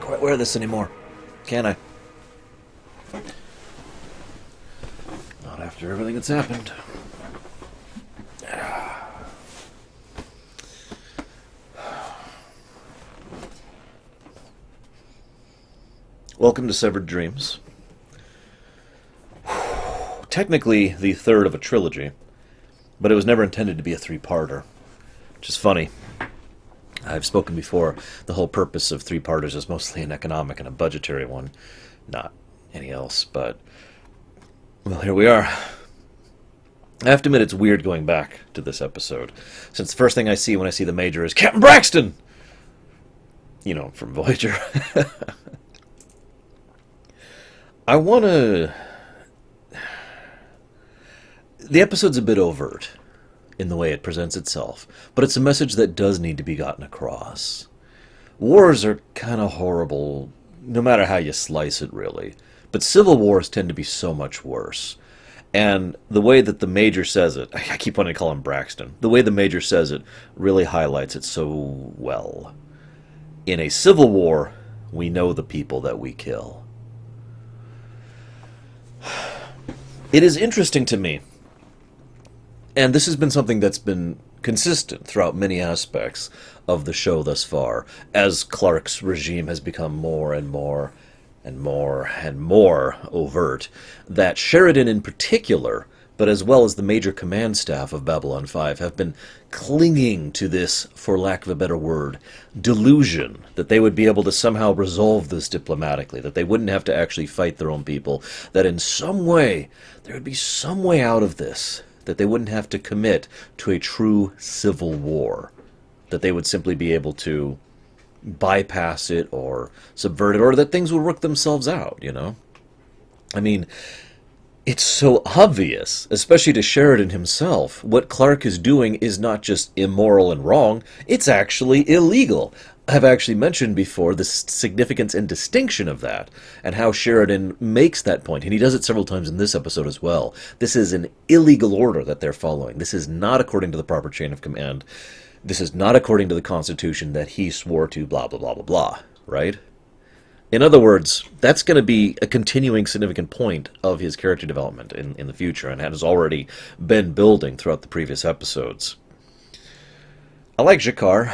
quite wear this anymore, can I? Not after everything that's happened. Welcome to Severed Dreams. Technically the third of a trilogy, but it was never intended to be a three-parter, which is funny. I've spoken before, the whole purpose of three-parters is mostly an economic and a budgetary one, not any else, but, well, here we are. I have to admit it's weird going back to this episode, since the first thing I see when I see the Major is Captain Braxton! You know, from Voyager. I want to... The episode's a bit overt in the way it presents itself, but it's a message that does need to be gotten across. Wars are kind of horrible, no matter how you slice it, really. But civil wars tend to be so much worse. And the way that the Major says it, I keep wanting to call him Braxton, the way the Major says it really highlights it so well. In a civil war, we know the people that we kill. It is interesting to me, and this has been something that's been consistent throughout many aspects of the show thus far, as Clark's regime has become more and more and more and more overt, that Sheridan in particular, but as well as the major command staff of Babylon 5, have been clinging to this, for lack of a better word, delusion that they would be able to somehow resolve this diplomatically, that they wouldn't have to actually fight their own people, that in some way, there would be some way out of this, that they wouldn't have to commit to a true civil war, that they would simply be able to bypass it or subvert it, or that things would work themselves out, you know? I mean, it's so obvious, especially to Sheridan himself, what Clark is doing is not just immoral and wrong, it's actually illegal. I've actually mentioned before the significance and distinction of that, and how Sheridan makes that point, and he does it several times in this episode as well. This is an illegal order that they're following. This is not according to the proper chain of command. This is not according to the Constitution that he swore to, blah, blah, blah, blah, blah, right? In other words, that's going to be a continuing significant point of his character development in the future, and has already been building throughout the previous episodes. I like G'Kar.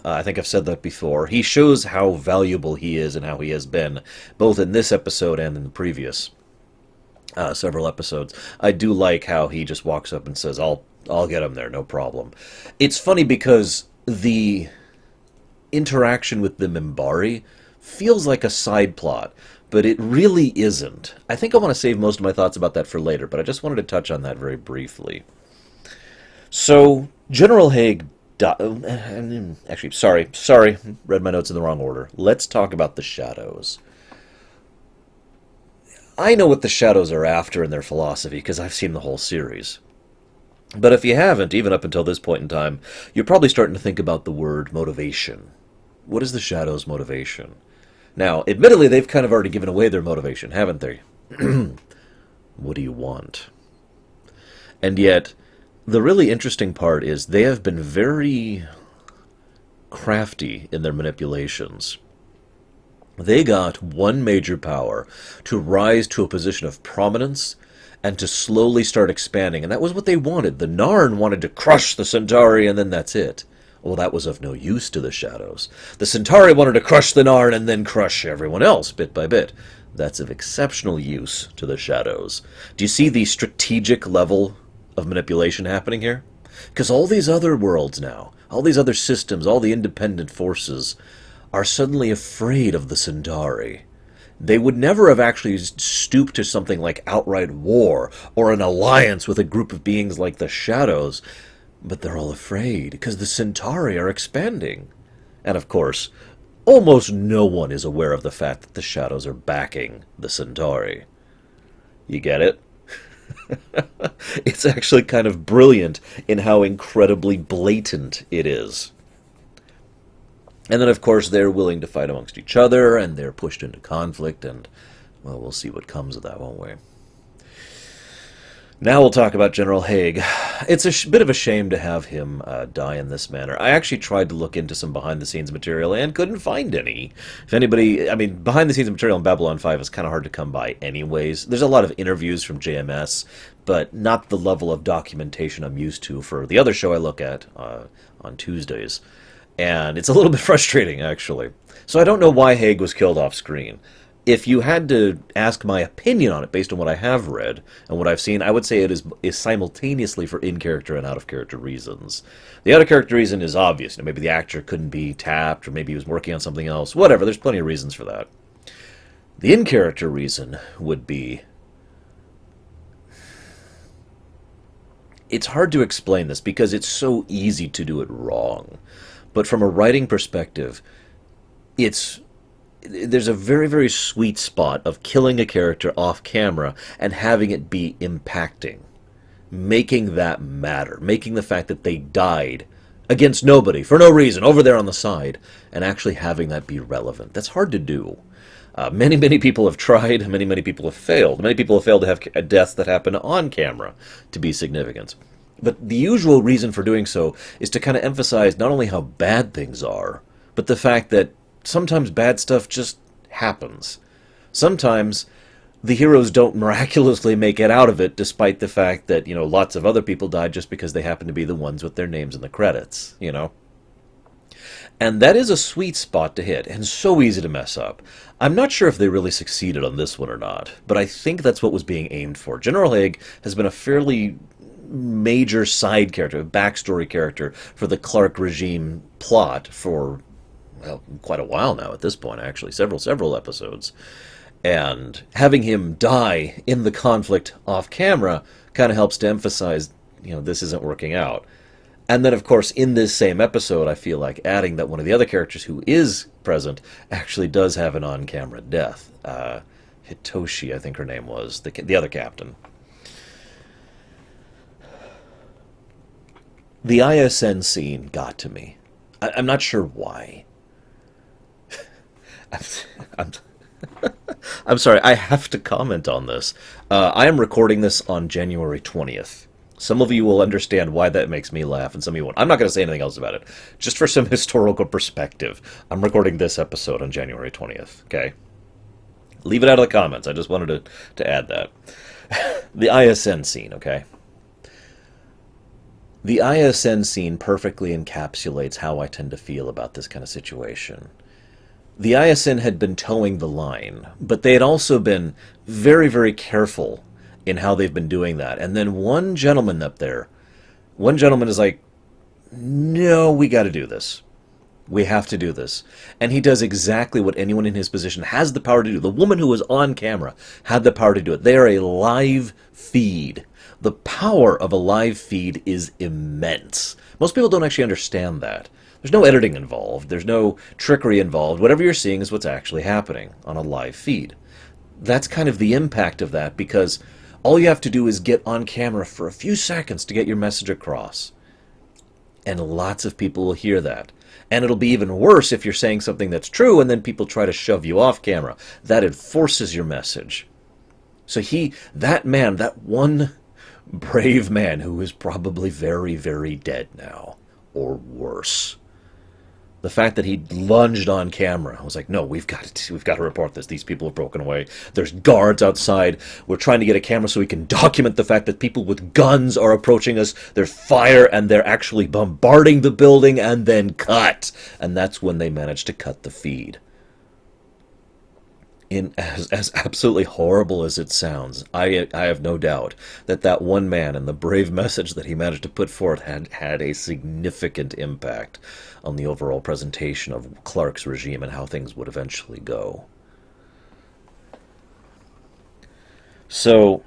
I think I've said that before. He shows how valuable he is and how he has been, both in this episode and in the previous several episodes. I do like how he just walks up and says, I'll get him there, no problem. It's funny because the interaction with the Minbari feels like a side plot, but it really isn't. I think I want to save most of my thoughts about that for later, but I just wanted to touch on that very briefly. So, General Hague actually, sorry, read my notes in the wrong order. Let's talk about the Shadows. I know what the Shadows are after in their philosophy, because I've seen the whole series. But if you haven't, even up until this point in time, you're probably starting to think about the word motivation. What is the Shadows' motivation? Now, admittedly, they've kind of already given away their motivation, haven't they? What do you want? And yet, the really interesting part is they have been very crafty in their manipulations. They got one major power to rise to a position of prominence and to slowly start expanding, and that was what they wanted. The Narn wanted to crush the Centauri, and then that's it. Well, that was of no use to the Shadows. The Centauri wanted to crush the Narn and then crush everyone else, bit by bit. That's of exceptional use to the Shadows. Do you see the strategic level of manipulation happening here? Because all these other worlds now, all these other systems, all the independent forces, are suddenly afraid of the Centauri. They would never have actually stooped to something like outright war or an alliance with a group of beings like the Shadows, but they're all afraid because the Centauri are expanding. And of course, almost no one is aware of the fact that the Shadows are backing the Centauri. You get it? It's actually kind of brilliant in how incredibly blatant it is. And then, of course, they're willing to fight amongst each other, and they're pushed into conflict, and, well, we'll see what comes of that, won't we? Now we'll talk about General Hague. It's a bit of a shame to have him die in this manner. I actually tried to look into some behind-the-scenes material and couldn't find any. If anybody, I mean, behind-the-scenes material in Babylon 5 is kind of hard to come by anyways. There's a lot of interviews from JMS, but not the level of documentation I'm used to for the other show I look at on Tuesdays. And it's a little bit frustrating, actually. So I don't know why Hague was killed off screen. If you had to ask my opinion on it based on what I have read and what I've seen, I would say it is simultaneously for in-character and out-of-character reasons. The out-of-character reason is obvious. Maybe the actor couldn't be tapped, or maybe he was working on something else. Whatever, there's plenty of reasons for that. The in-character reason would be... It's hard to explain this because it's so easy to do it wrong. But from a writing perspective, there's a very, very sweet spot of killing a character off camera and having it be impacting. Making that matter. Making the fact that they died against nobody, for no reason, over there on the side, and actually having that be relevant. That's hard to do. Many, many people have tried, many, many people have failed. Many people have failed to have deaths that happen on camera to be significant. But the usual reason for doing so is to kind of emphasize not only how bad things are, but the fact that sometimes bad stuff just happens. Sometimes the heroes don't miraculously make it out of it, despite the fact that, lots of other people died just because they happen to be the ones with their names in the credits, And that is a sweet spot to hit, and so easy to mess up. I'm not sure if they really succeeded on this one or not, but I think that's what was being aimed for. General Hague has been a fairly major side character, a backstory character for the Clark regime plot for... well, quite a while now at this point, actually. Several episodes. And having him die in the conflict off camera kind of helps to emphasize, this isn't working out. And then, of course, in this same episode, I feel like adding that one of the other characters who is present actually does have an on-camera death. Hitoshi, I think her name was, the other captain. The ISN scene got to me. I'm not sure why. I'm sorry, I have to comment on this. I am recording this on January 20th. Some of you will understand why that makes me laugh, and some of you won't. I'm not going to say anything else about it. Just for some historical perspective, I'm recording this episode on January 20th, okay? Leave it out of the comments. I just wanted to add that. The ISN scene, okay? The ISN scene perfectly encapsulates how I tend to feel about this kind of situation. The ISN had been towing the line, but they had also been very, very careful in how they've been doing that. And then one gentleman up there, one gentleman is like, no, we got to do this. We have to do this. And he does exactly what anyone in his position has the power to do. The woman who was on camera had the power to do it. They are a live feed. The power of a live feed is immense. Most people don't actually understand that. There's no editing involved. There's no trickery involved. Whatever you're seeing is what's actually happening on a live feed. That's kind of the impact of that, because all you have to do is get on camera for a few seconds to get your message across. And lots of people will hear that. And it'll be even worse if you're saying something that's true and then people try to shove you off camera. That enforces your message. So that man, that one brave man who is probably very, very dead now, or worse. The fact that he lunged on camera, I was like, no, we've got to report this. These people have broken away. There's guards outside. We're trying to get a camera so we can document the fact that people with guns are approaching us. There's fire, and they're actually bombarding the building, and then cut. And that's when they managed to cut the feed. As absolutely horrible as it sounds, I have no doubt that one man and the brave message that he managed to put forth had a significant impact on the overall presentation of Clark's regime and how things would eventually go. So,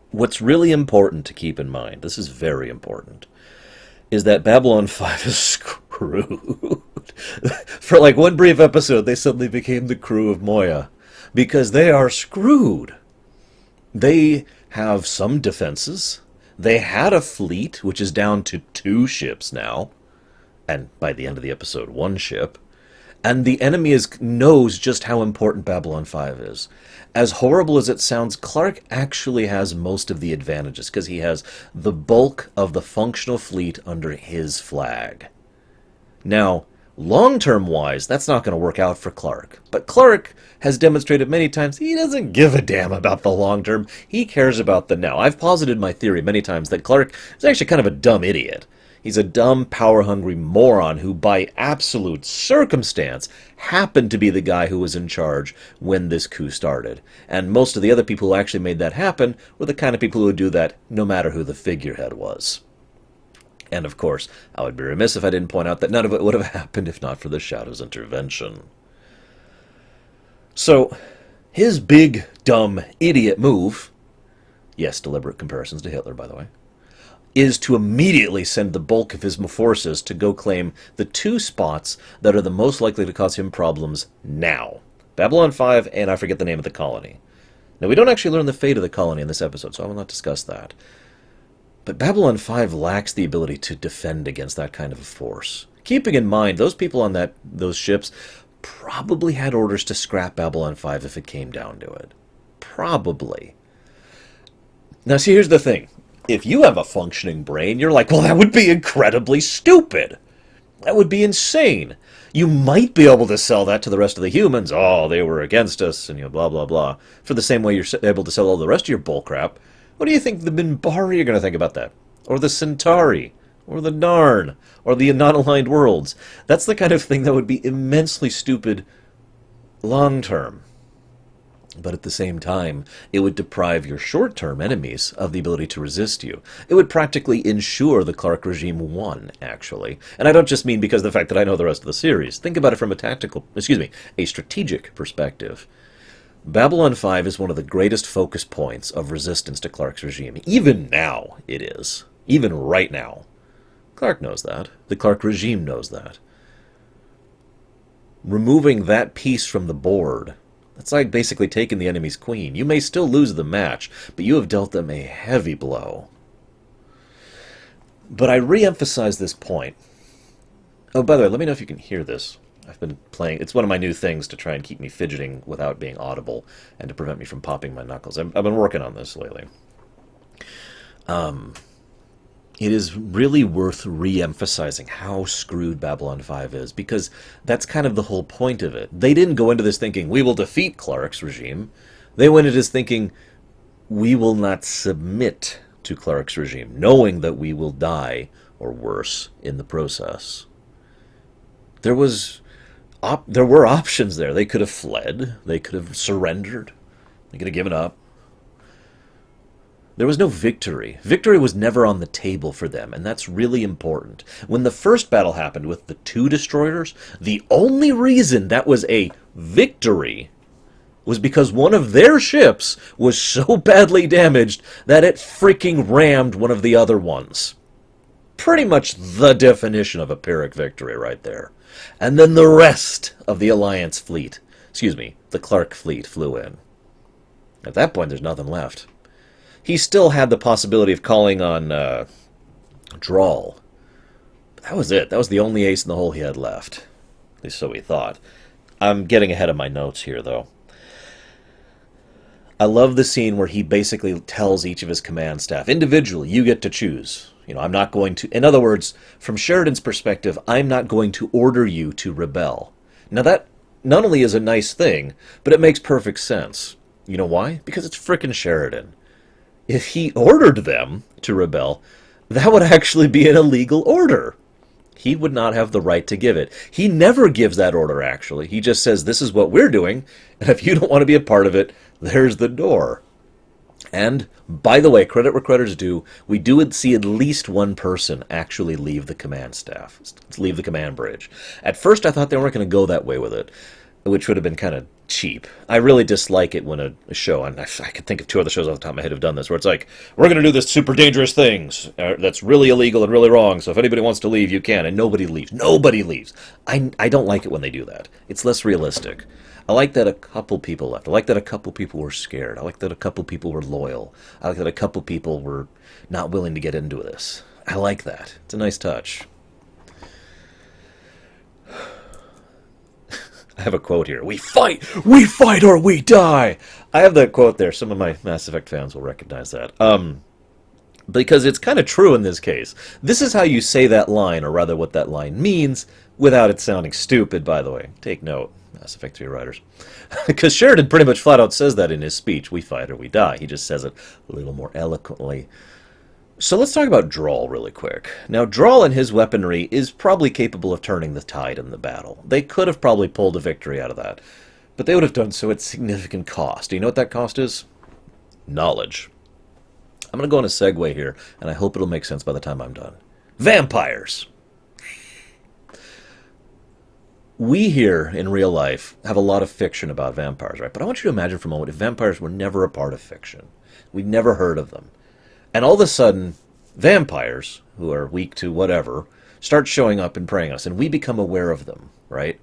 what's really important to keep in mind, this is very important, is that Babylon 5 is screwed. For like one brief episode, they suddenly became the crew of Moya, because they are screwed. They have some defenses. They had a fleet, which is down to 2 ships now, and by the end of the episode, 1 ship. And the enemy knows just how important Babylon 5 is. As horrible as it sounds, Clark actually has most of the advantages, because he has the bulk of the functional fleet under his flag. Now, long-term wise, that's not going to work out for Clark. But Clark has demonstrated many times he doesn't give a damn about the long term. He cares about the now. I've posited my theory many times that Clark is actually kind of a dumb idiot. He's a dumb, power-hungry moron who, by absolute circumstance, happened to be the guy who was in charge when this coup started. And most of the other people who actually made that happen were the kind of people who would do that no matter who the figurehead was. And, of course, I would be remiss if I didn't point out that none of it would have happened if not for the Shadow's intervention. So, his big, dumb, idiot move, yes, deliberate comparisons to Hitler, by the way, is to immediately send the bulk of his forces to go claim the two spots that are the most likely to cause him problems now. Babylon 5, and I forget the name of the colony. Now, we don't actually learn the fate of the colony in this episode, so I will not discuss that. But Babylon 5 lacks the ability to defend against that kind of a force. Keeping in mind, those people on those ships probably had orders to scrap Babylon 5 if it came down to it. Probably. Now, see, here's the thing. If you have a functioning brain, you're like, well, that would be incredibly stupid. That would be insane. You might be able to sell that to the rest of the humans. Oh, they were against us, and blah, blah, blah. For the same way you're able to sell all the rest of your bullcrap. What do you think the Minbari are going to think about that? Or the Centauri? Or the Narn? Or the non-aligned worlds? That's the kind of thing that would be immensely stupid long-term. But at the same time, it would deprive your short-term enemies of the ability to resist you. It would practically ensure the Clark regime won, actually. And I don't just mean because of the fact that I know the rest of the series. Think about it from a strategic perspective. Babylon 5 is one of the greatest focus points of resistance to Clark's regime. Even now, it is. Even right now. Clark knows that. The Clark regime knows that. Removing that piece from the board, that's like basically taking the enemy's queen. You may still lose the match, but you have dealt them a heavy blow. But I re-emphasize this point. Oh, by the way, let me know if you can hear this. I've been playing. It's one of my new things to try and keep me fidgeting without being audible and to prevent me from popping my knuckles. I've been working on this lately. It is really worth re-emphasizing how screwed Babylon 5 is, because that's kind of the whole point of it. They didn't go into this thinking, we will defeat Clark's regime. They went into this thinking, we will not submit to Clark's regime, knowing that we will die, or worse, in the process. There were options there. They could have fled. They could have surrendered. They could have given up. There was no victory. Victory was never on the table for them, and that's really important. When the first battle happened with the 2 destroyers, the only reason that was a victory was because one of their ships was so badly damaged that it freaking rammed one of the other ones. Pretty much the definition of a Pyrrhic victory right there. And then the rest of the Alliance fleet, the Clark fleet flew in. At that point, there's nothing left. He still had the possibility of calling on Drawl. That was it. That was the only ace in the hole he had left. At least so he thought. I'm getting ahead of my notes here, though. I love the scene where he basically tells each of his command staff, individually, you get to choose. I'm not going to... In other words, from Sheridan's perspective, I'm not going to order you to rebel. Now that not only is a nice thing, but it makes perfect sense. You know why? Because it's frickin' Sheridan. If he ordered them to rebel, that would actually be an illegal order. He would not have the right to give it. He never gives that order, actually. He just says, this is what we're doing, and if you don't want to be a part of it, there's the door. And, by the way, credit where credit's due, we do see at least one person actually leave the command staff, leave the command bridge. At first, I thought they weren't going to go that way with it, which would have been kind of cheap. I really dislike it when a show, and I could think of 2 other shows off the top of my head have done this, where it's like, we're going to do this super dangerous things that's really illegal and really wrong, so if anybody wants to leave, you can, and nobody leaves. Nobody leaves. I don't like it when they do that. It's less realistic. I like that a couple people left. I like that a couple people were scared. I like that a couple people were loyal. I like that a couple people were not willing to get into this. I like that. It's a nice touch. I have a quote here. We fight or we die. I have that quote there. Some of my Mass Effect fans will recognize that. Because it's kind of true in this case. This is how you say that line, or rather what that line means, without it sounding stupid, by the way. Take note, Mass Effect 3 writers. Because Sheridan pretty much flat out says that in his speech. We fight or we die. He just says it a little more eloquently. So let's talk about Droll really quick. Now, Droll and his weaponry is probably capable of turning the tide in the battle. They could have probably pulled a victory out of that. But they would have done so at significant cost. Do you know what that cost is? Knowledge. I'm going to go on a segue here, and I hope it'll make sense by the time I'm done. Vampires! We here, in real life, have a lot of fiction about vampires, right? But I want you to imagine for a moment if vampires were never a part of fiction. We'd never heard of them. And all of a sudden, vampires, who are weak to whatever, start showing up and preying on us, and we become aware of them, right?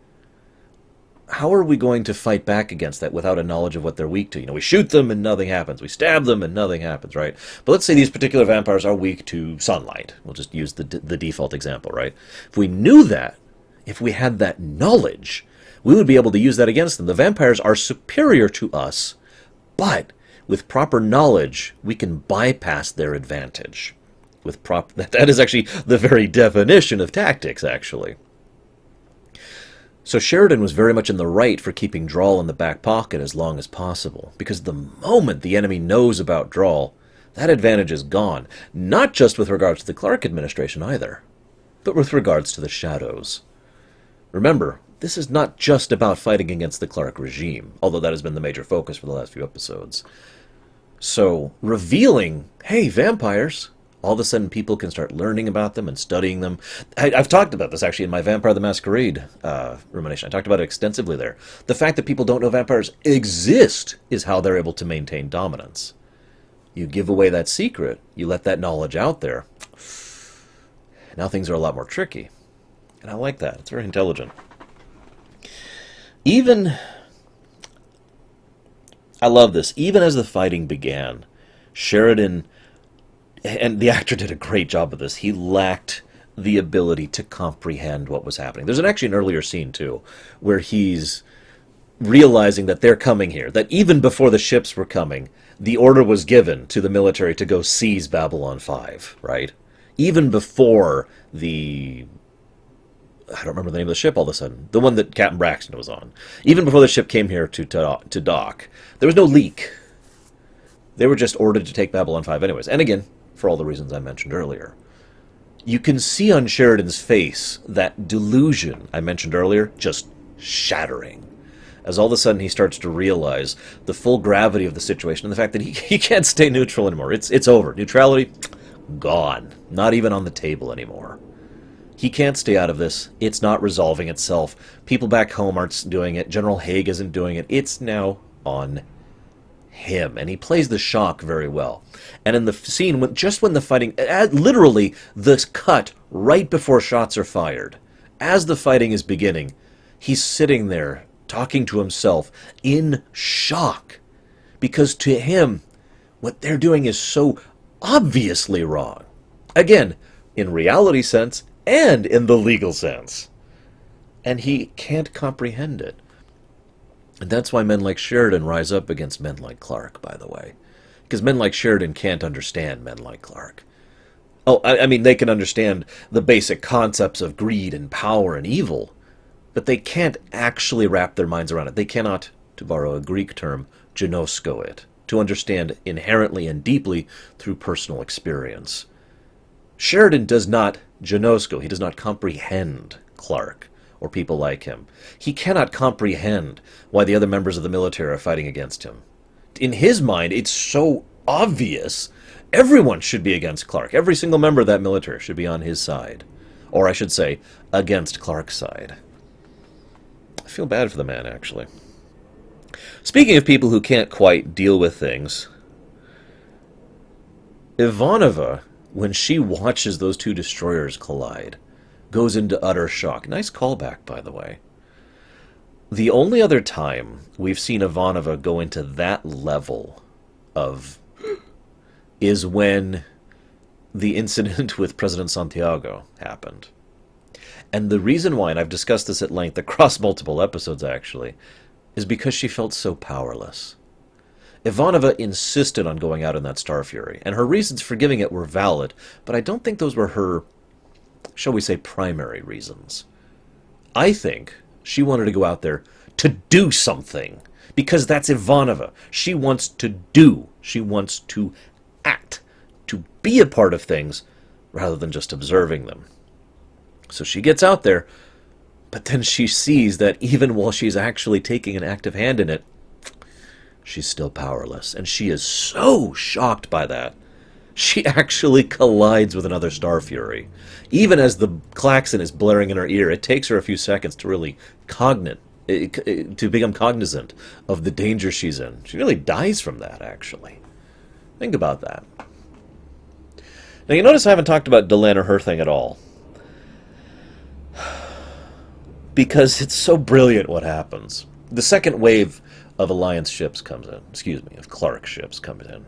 How are we going to fight back against that without a knowledge of what they're weak to? You know, we shoot them and nothing happens. We stab them and nothing happens, right? But let's say these particular vampires are weak to sunlight. We'll just use the default example, right? If we knew that, if we had that knowledge, we would be able to use that against them. The vampires are superior to us, but with proper knowledge, we can bypass their advantage. That is actually the very definition of tactics, actually. So Sheridan was very much in the right for keeping Droll in the back pocket as long as possible, because the moment the enemy knows about Droll, that advantage is gone, not just with regards to the Clark administration either, but with regards to the Shadows. Remember, this is not just about fighting against the Clark regime, although that has been the major focus for the last few episodes. So, revealing, hey, vampires, all of a sudden people can start learning about them and studying them. I've talked about this actually in my Vampire the Masquerade rumination. I talked about it extensively there. The fact that people don't know vampires exist is how they're able to maintain dominance. You give away that secret, you let that knowledge out there. Now things are a lot more tricky. And I like that. It's very intelligent. I love this. Even as the fighting began, Sheridan, and the actor did a great job of this, he lacked the ability to comprehend what was happening. There's actually an earlier scene, too, where he's realizing that they're coming here, that even before the ships were coming, the order was given to the military to go seize Babylon 5, right? Even before I don't remember the name of the ship all of a sudden. The one that Captain Braxton was on. Even before the ship came here to dock, there was no leak. They were just ordered to take Babylon 5 anyways. And again, for all the reasons I mentioned earlier. You can see on Sheridan's face that delusion I mentioned earlier just shattering. As all of a sudden he starts to realize the full gravity of the situation and the fact that he can't stay neutral anymore. It's over. Neutrality, gone. Not even on the table anymore. He can't stay out of this. It's not resolving itself. People back home aren't doing it. General Hague isn't doing it. It's now on him. And he plays the shock very well. And in the scene, just when the fighting, literally the cut right before shots are fired, as the fighting is beginning, he's sitting there talking to himself in shock. Because to him, what they're doing is so obviously wrong. Again, in reality sense, and in the legal sense. And he can't comprehend it. And that's why men like Sheridan rise up against men like Clark, by the way. Because men like Sheridan can't understand men like Clark. Oh, I mean, they can understand the basic concepts of greed and power and evil, but they can't actually wrap their minds around it. They cannot, to borrow a Greek term, ginosko it, to understand inherently and deeply through personal experience. Sheridan does not ginosko, he does not comprehend Clark or people like him. He cannot comprehend why the other members of the military are fighting against him. In his mind, it's so obvious everyone should be against Clark. Every single member of that military should be on his side. Or I should say, against Clark's side. I feel bad for the man, actually. Speaking of people who can't quite deal with things, Ivanova, when she watches those two destroyers collide, goes into utter shock. Nice callback, by the way. The only other time we've seen Ivanova go into that level of is when the incident with President Santiago happened. And the reason why, and I've discussed this at length across multiple episodes actually, is because she felt so powerless. Ivanova insisted on going out in that Star Fury, and her reasons for giving it were valid, but I don't think those were her, shall we say, primary reasons. I think she wanted to go out there to do something, because that's Ivanova. She wants to do. She wants to act, to be a part of things, rather than just observing them. So she gets out there, but then she sees that even while she's actually taking an active hand in it, she's still powerless. And she is so shocked by that. She actually collides with another Star Fury. Even as the klaxon is blaring in her ear, it takes her a few seconds to really to become cognizant of the danger she's in. She nearly dies from that, actually. Think about that. Now, you notice I haven't talked about Delenn or her thing at all. Because it's so brilliant what happens. The second wave of Alliance ships comes in. Of Clark ships comes in.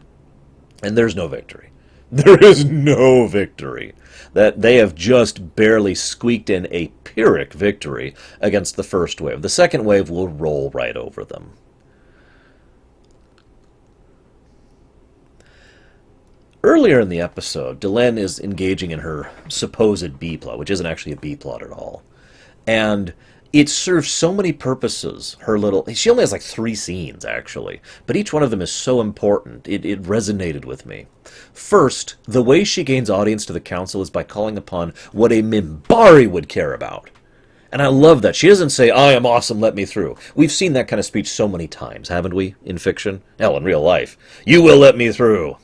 And there's no victory. There is no victory. That they have just barely squeaked in a Pyrrhic victory against the first wave. The second wave will roll right over them. Earlier in the episode, Delenn is engaging in her supposed B-plot, which isn't actually a B-plot at all. And it serves so many purposes, she only has like 3 scenes, actually. But each one of them is so important, it resonated with me. First, the way she gains audience to the council is by calling upon what a Minbari would care about. And I love that. She doesn't say, I am awesome, let me through. We've seen that kind of speech so many times, haven't we, in fiction? Hell, in real life. You will let me through.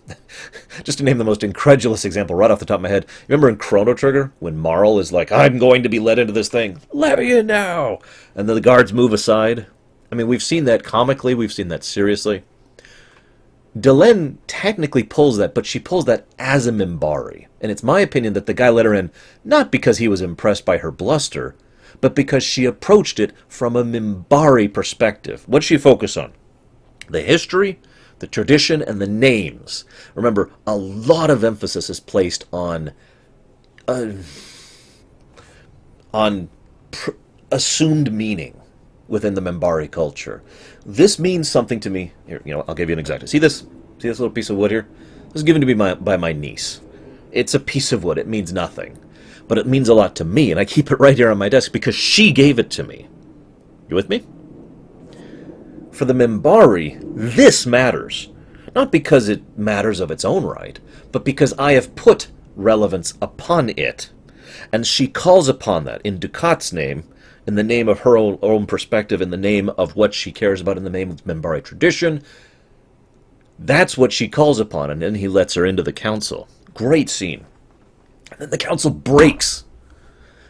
Just to name the most incredulous example right off the top of my head, you remember in Chrono Trigger, when Marl is like, I'm going to be let into this thing. Let me in now. And then the guards move aside. I mean, we've seen that comically, we've seen that seriously. Delenn technically pulls that, but she pulls that as a Minbari. And it's my opinion that the guy let her in, not because he was impressed by her bluster, but because she approached it from a Minbari perspective. What'd she focus on? The history, the tradition, and the names. Remember, a lot of emphasis is placed on assumed meaning within the Minbari culture. This means something to me. Here, I'll give you an example. See this little piece of wood here? This is given to me by my niece. It's a piece of wood. It means nothing. But it means a lot to me, and I keep it right here on my desk because she gave it to me. You with me? For the Minbari, this matters. Not because it matters of its own right, but because I have put relevance upon it. And she calls upon that in Ducat's name, in the name of her own perspective, in the name of what she cares about, in the name of Minbari tradition. That's what she calls upon, and then he lets her into the council. Great scene. And then the council breaks.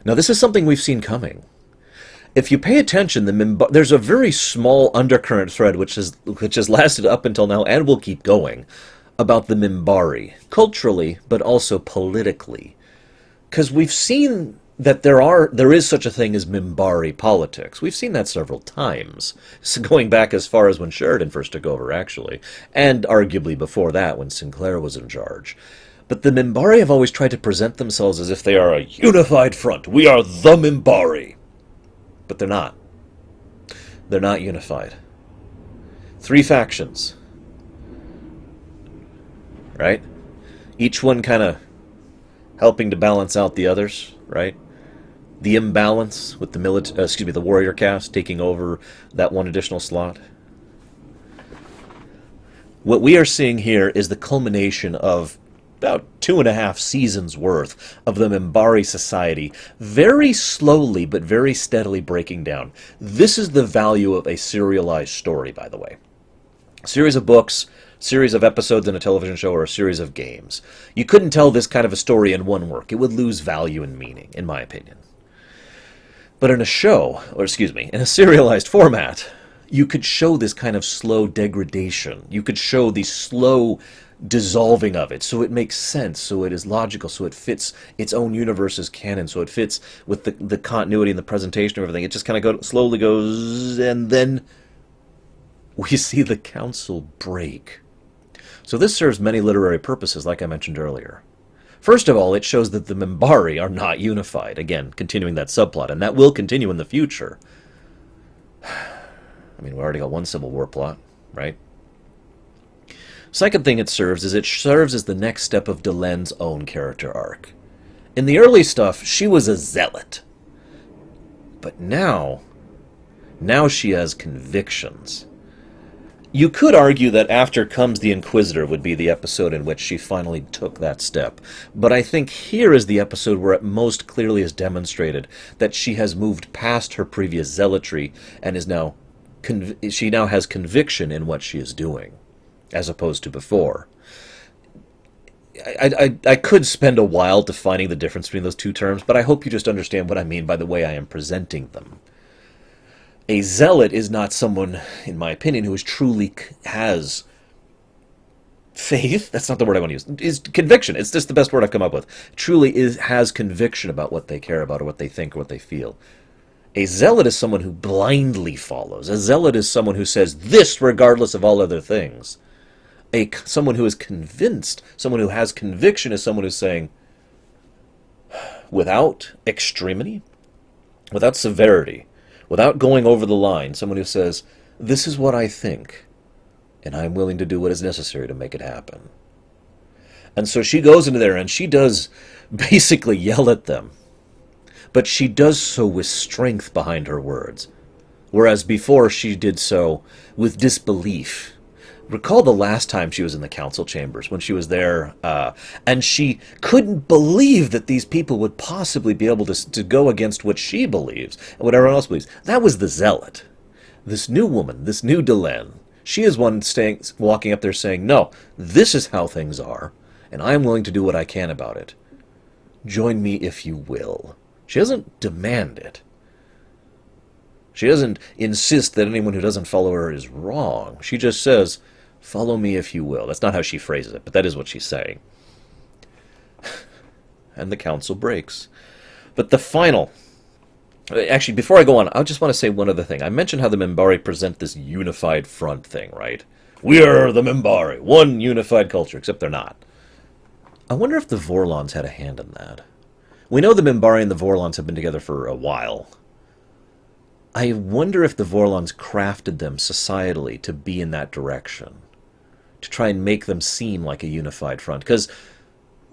Now, this is something we've seen coming. If you pay attention, there's a very small undercurrent thread which has lasted up until now and will keep going about the Minbari, culturally, but also politically. Because we've seen that there is such a thing as Minbari politics. We've seen that several times, so going back as far as when Sheridan first took over, actually, and arguably before that when Sinclair was in charge. But the Minbari have always tried to present themselves as if they are a unified front. We are the Minbari. But they're not. They're not unified. 3 factions. Right? Each one kind of helping to balance out the others, right? The imbalance with the warrior caste taking over that one additional slot. What we are seeing here is the culmination of about 2.5 seasons worth of the Minbari society, very slowly but very steadily breaking down. This is the value of a serialized story, by the way. A series of books, series of episodes in a television show, or a series of games. You couldn't tell this kind of a story in one work. It would lose value and meaning, in my opinion. But in a show, in a serialized format, you could show this kind of slow degradation. You could show the slow dissolving of it, so it makes sense, so it is logical, so it fits its own universe as canon, so it fits with the continuity and the presentation of everything. It just kind of slowly goes, and then we see the council break. So this serves many literary purposes, like I mentioned earlier. First of all, it shows that the Minbari are not unified. Again, continuing that subplot, and that will continue in the future. I mean, we already got one Civil War plot, right? Second thing it serves is the next step of Delen's own character arc. In the early stuff, she was a zealot. But now she has convictions. You could argue that After Comes the Inquisitor would be the episode in which she finally took that step. But I think here is the episode where it most clearly is demonstrated that she has moved past her previous zealotry and is now she now has conviction in what she is doing, as opposed to before. I could spend a while defining the difference between those two terms, but I hope you just understand what I mean by the way I am presenting them. A zealot is not someone, in my opinion, who truly has faith. That's not the word I want to use. Is conviction. It's just the best word I've come up with. Truly has conviction about what they care about or what they think or what they feel. A zealot is someone who blindly follows. A zealot is someone who says this regardless of all other things. Someone who is convinced, someone who has conviction is someone who's saying, without extremity, without severity, without going over the line, someone who says, this is what I think, and I'm willing to do what is necessary to make it happen. And so she goes into there and she does basically yell at them. But she does so with strength behind her words, whereas before she did so with disbelief. Recall the last time she was in the council chambers, when she was there, and she couldn't believe that these people would possibly be able to go against what she believes, and what everyone else believes. That was the zealot. This new woman, this new Delen, she is one walking up there saying, no, this is how things are, and I am willing to do what I can about it. Join me if you will. She doesn't demand it. She doesn't insist that anyone who doesn't follow her is wrong. She just says, follow me if you will. That's not how she phrases it, but that is what she's saying. And the council breaks. But the final... Actually, before I go on, I just want to say one other thing. I mentioned how the Minbari present this unified front thing, right? We are the Minbari, one unified culture, except they're not. I wonder if the Vorlons had a hand in that. We know the Minbari and the Vorlons have been together for a while. I wonder if the Vorlons crafted them societally to be in that direction, to try and make them seem like a unified front, because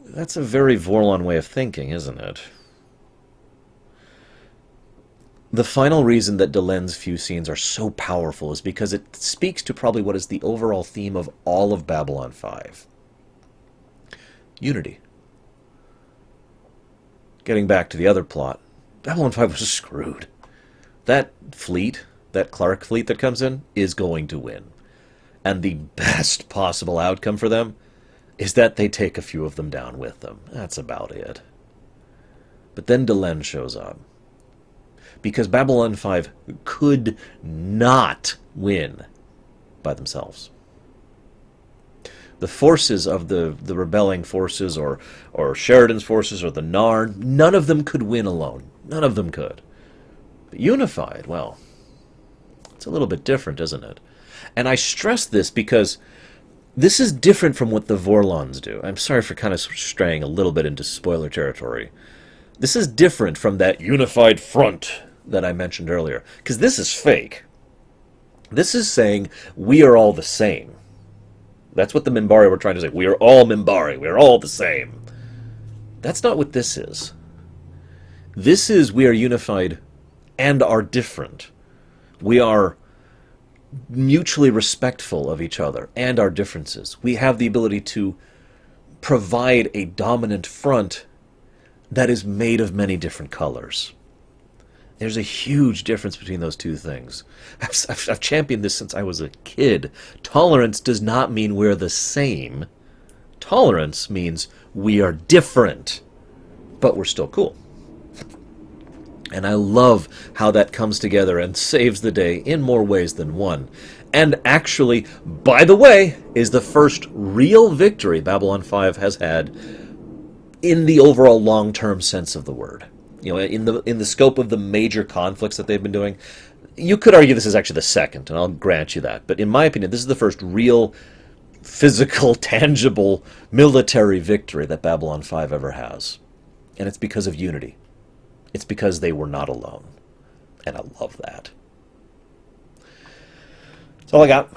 that's a very Vorlon way of thinking, isn't it? The final reason that Delen's few scenes are so powerful is because it speaks to probably what is the overall theme of all of Babylon 5. Unity. Getting back to the other plot, Babylon 5 was screwed. That fleet, that Clark fleet that comes in, is going to win. And the best possible outcome for them is that they take a few of them down with them. That's about it. But then Delen shows up. Because Babylon 5 could not win by themselves. The forces of the rebelling forces, or Sheridan's forces, or the Narn, none of them could win alone. None of them could. But unified, well, it's a little bit different, isn't it? And I stress this because this is different from what the Vorlons do. I'm sorry for kind of straying a little bit into spoiler territory. This is different from that unified front that I mentioned earlier, because this is fake. This is saying we are all the same. That's what the Minbari were trying to say. We are all Minbari. We are all the same. That's not what this is. This is we are unified and are different. We are mutually respectful of each other and our differences. We have the ability to provide a dominant front that is made of many different colors. There's a huge difference between those two things. I've championed this since I was a kid. Tolerance does not mean we're the same. Tolerance means we are different, but we're still cool. And I love how that comes together and saves the day in more ways than one. And actually, by the way, is the first real victory Babylon 5 has had in the overall long-term sense of the word. You know, in the scope of the major conflicts that they've been doing, you could argue this is actually the second, and I'll grant you that. But in my opinion, this is the first real physical, tangible military victory that Babylon 5 ever has. And it's because of unity. It's because they were not alone. And I love that. That's all I got.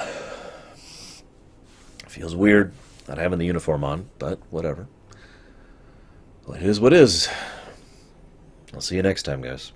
Feels weird not having the uniform on, but whatever. Well, it is what is. I'll see you next time, guys.